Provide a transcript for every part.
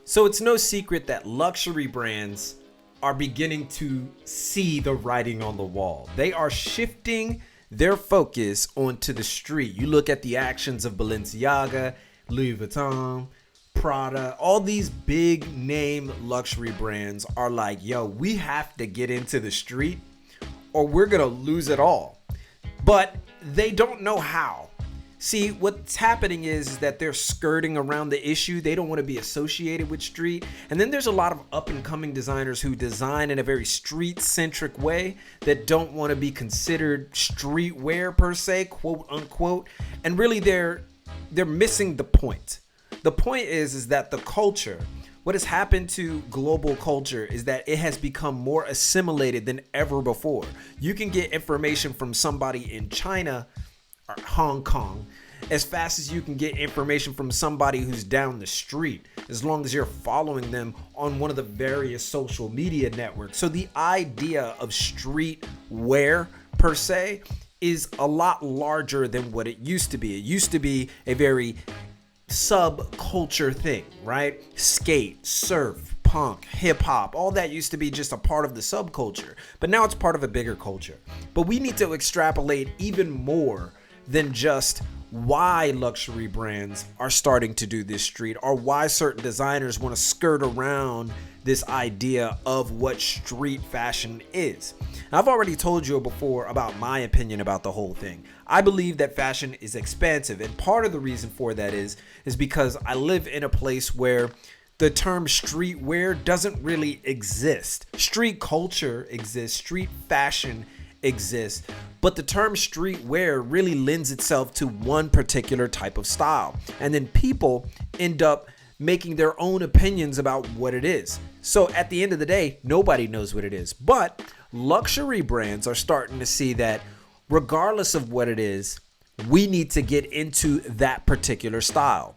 So it's no secret that luxury brands are beginning to see the writing on the wall. They are shifting their focus onto the street. You look at the actions of Balenciaga, Louis Vuitton, Prada, all these big name luxury brands are like, yo, we have to get into the street or we're gonna lose it all. But they don't know how. See, what's happening is that they're skirting around the issue. They don't want to be associated with street. And then there's a lot of up and coming designers who design in a very street centric way that don't want to be considered streetwear per se, quote unquote. And really they're missing the point. The point is that the culture, what has happened to global culture is that it has become more assimilated than ever before. You can get information from somebody in China or Hong Kong as fast as you can get information from somebody who's down the street, as long as you're following them on one of the various social media networks. So the idea of street wear per se is a lot larger than what it used to be. It used to be a very subculture thing, right? Skate, surf, punk, hip hop, all that used to be just a part of the subculture, but now it's part of a bigger culture. But we need to extrapolate even more than just why luxury brands are starting to do this street, or why certain designers want to skirt around this idea of what street fashion is. I've already told you before about my opinion about the whole thing. I believe that fashion is expansive, and part of the reason for that is because I live in a place where the term streetwear doesn't really exist. Street culture exists, street fashion exists, but the term streetwear really lends itself to one particular type of style, and then people end up making their own opinions about what it is. So at the end of the day, nobody knows what it is. But luxury brands are starting to see that regardless of what it is, we need to get into that particular style.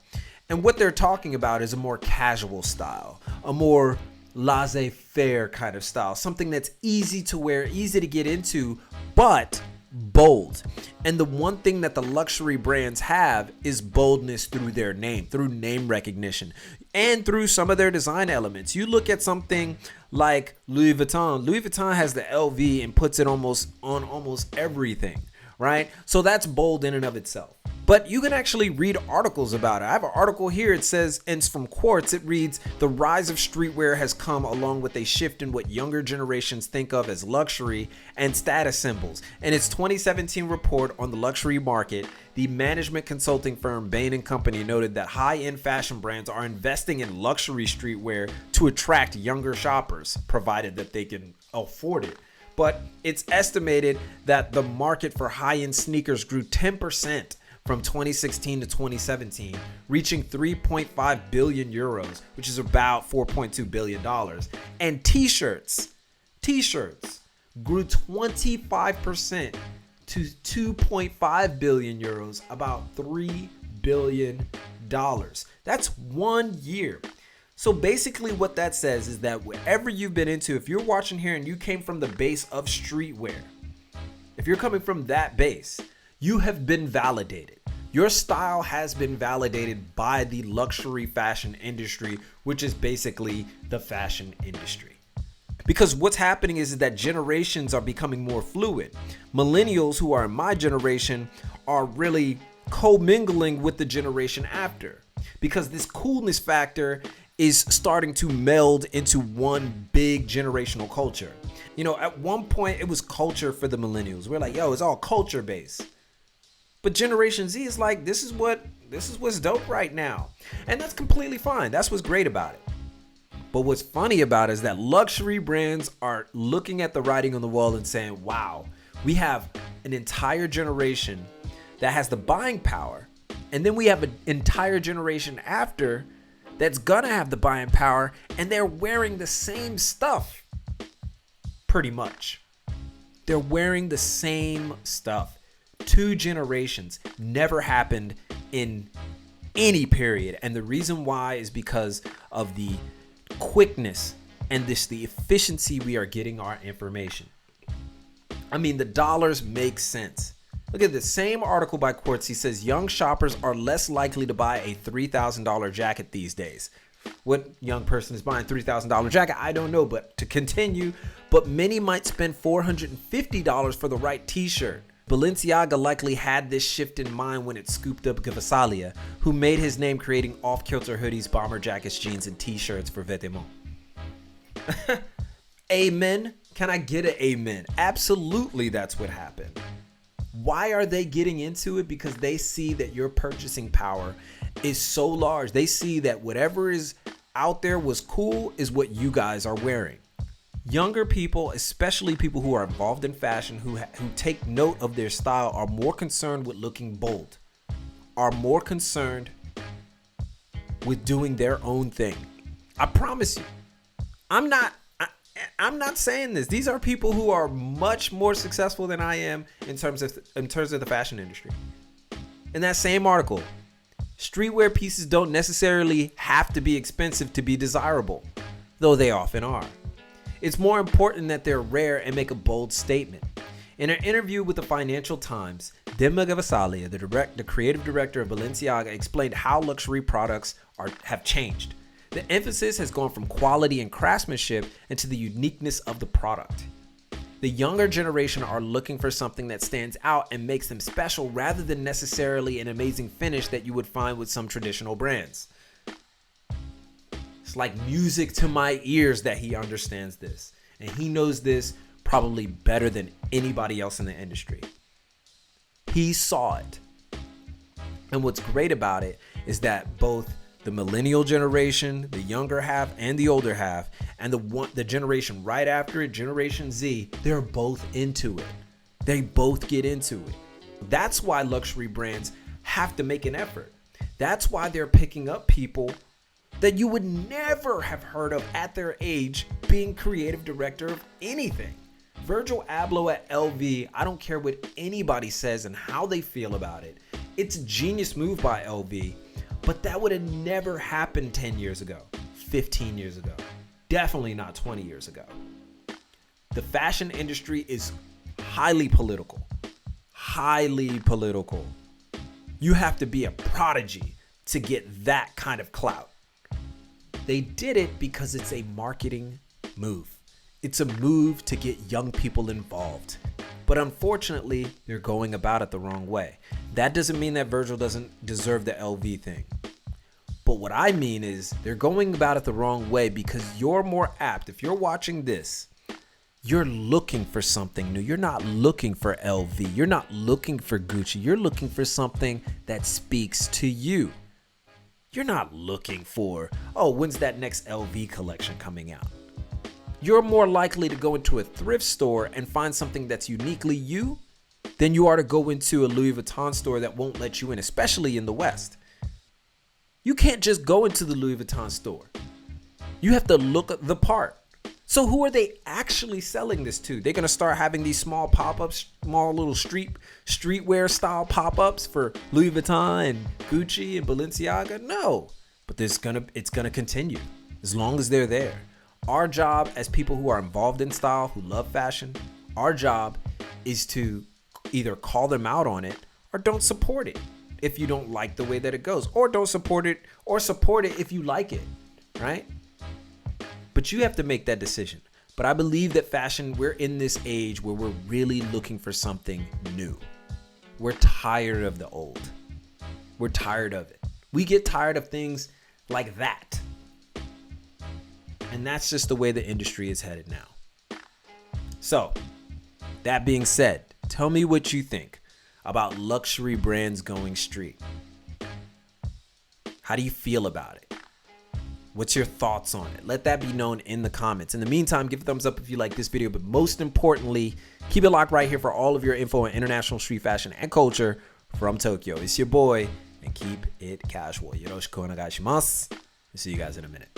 And what they're talking about is a more casual style, a more laissez-faire kind of style, something that's easy to wear, easy to get into, but bold. And the one thing that the luxury brands have is boldness through their name, through name recognition, and through some of their design elements. You look at something like Louis Vuitton. Louis Vuitton has the LV and puts it almost on almost everything, right? So that's bold in and of itself. But you can actually read articles about it. I have an article here. It says, and it's from Quartz. It reads, the rise of streetwear has come along with a shift in what younger generations think of as luxury and status symbols. In its 2017 report on the luxury market, the management consulting firm Bain & Company noted that high-end fashion brands are investing in luxury streetwear to attract younger shoppers, provided that they can afford it. But it's estimated that the market for high-end sneakers grew 10% from 2016 to 2017, reaching 3.5 billion euros, which is about $4.2 billion. And t-shirts grew 25% to 2.5 billion euros, about $3 billion. That's 1 year. So basically what that says is that whatever you've been into, if you're watching here and you came from the base of streetwear, if you're coming from that base, you have been validated. Your style has been validated by the luxury fashion industry, which is basically the fashion industry. Because what's happening is that generations are becoming more fluid. Millennials, who are in my generation, are really commingling with the generation after, because this coolness factor is starting to meld into one big generational culture. You know, at one point it was culture for the millennials. We're like, yo, it's all culture based. But Generation Z is like, this is what's dope right now. And that's completely fine. That's what's great about it. But what's funny about it is that luxury brands are looking at the writing on the wall and saying, wow, we have an entire generation that has the buying power. And then we have an entire generation after that's gonna have the buying power, and they're wearing the same stuff. Pretty much. They're wearing the same stuff. 2 generations never happened in any period. And the reason why is because of the quickness and the efficiency we are getting our information. I mean, the dollars make sense. Look at the same article by Quartz. He says young shoppers are less likely to buy a $3,000 jacket these days. what young person is buying $3,000 jacket? I don't know, but to continue, but many might spend $450 for the right t-shirt. Balenciaga likely had this shift in mind when it scooped up Gavasalia, who made his name creating off-kilter hoodies, bomber jackets, jeans, and t-shirts for Vuitton. Amen. Can I get an amen? Absolutely, that's what happened. Why are they getting into it? Because they see that your purchasing power is so large. They see that whatever is out there was cool is what you guys are wearing. Younger people, especially people who are involved in fashion, who take note of their style, are more concerned with looking bold, are more concerned with doing their own thing. I promise you, I'm not saying this. These are people who are much more successful than I am in terms of the fashion industry. In that same article, streetwear pieces don't necessarily have to be expensive to be desirable, though they often are. It's more important that they're rare and make a bold statement. In an interview with the Financial Times, Demna Gvasalia, the creative director of Balenciaga, explained how luxury products have changed. The emphasis has gone from quality and craftsmanship into the uniqueness of the product. The younger generation are looking for something that stands out and makes them special rather than necessarily an amazing finish that you would find with some traditional brands. It's like music to my ears that he understands this. And he knows this probably better than anybody else in the industry. He saw it. And what's great about it is that both the millennial generation, the younger half and the older half, and the generation right after it, Generation Z, they're both into it. They both get into it. That's why luxury brands have to make an effort. That's why they're picking up people that you would never have heard of at their age being creative director of anything. Virgil Abloh at LV, I don't care what anybody says and how they feel about it. It's a genius move by LV, but that would have never happened 10 years ago, 15 years ago, definitely not 20 years ago. The fashion industry is highly political, highly political. You have to be a prodigy to get that kind of clout. They did it because it's a marketing move. It's a move to get young people involved. But unfortunately, they're going about it the wrong way. That doesn't mean that Virgil doesn't deserve the LV thing. But what I mean is they're going about it the wrong way because you're more apt. If you're watching this, you're looking for something new. You're not looking for LV. You're not looking for Gucci. You're looking for something that speaks to you. You're not looking for, oh, when's that next LV collection coming out? You're more likely to go into a thrift store and find something that's uniquely you than you are to go into a Louis Vuitton store that won't let you in, especially in the West. You can't just go into the Louis Vuitton store. You have to look the part. So who are they actually selling this to? They're going to start having these small pop-ups, small little streetwear style pop-ups for Louis Vuitton and Gucci and Balenciaga? No, but it's going to continue as long as they're there. Our job as people who are involved in style, who love fashion, our job is to either call them out on it or don't support it if you don't like the way that it goes, or don't support it, or support it if you like it, right? But you have to make that decision. But I believe that fashion, we're in this age where we're really looking for something new. We're tired of the old. We're tired of it. We get tired of things like that. And that's just the way the industry is headed now. So, that being said, tell me what you think about luxury brands going street. How do you feel about it? What's your thoughts on it? Let that be known in the comments. In the meantime, give a thumbs up if you like this video, but most importantly, keep it locked right here for all of your info on international street fashion and culture from Tokyo. It's your boy, and keep it casual. Yoroshiku onegai shimasu. See you guys in a minute.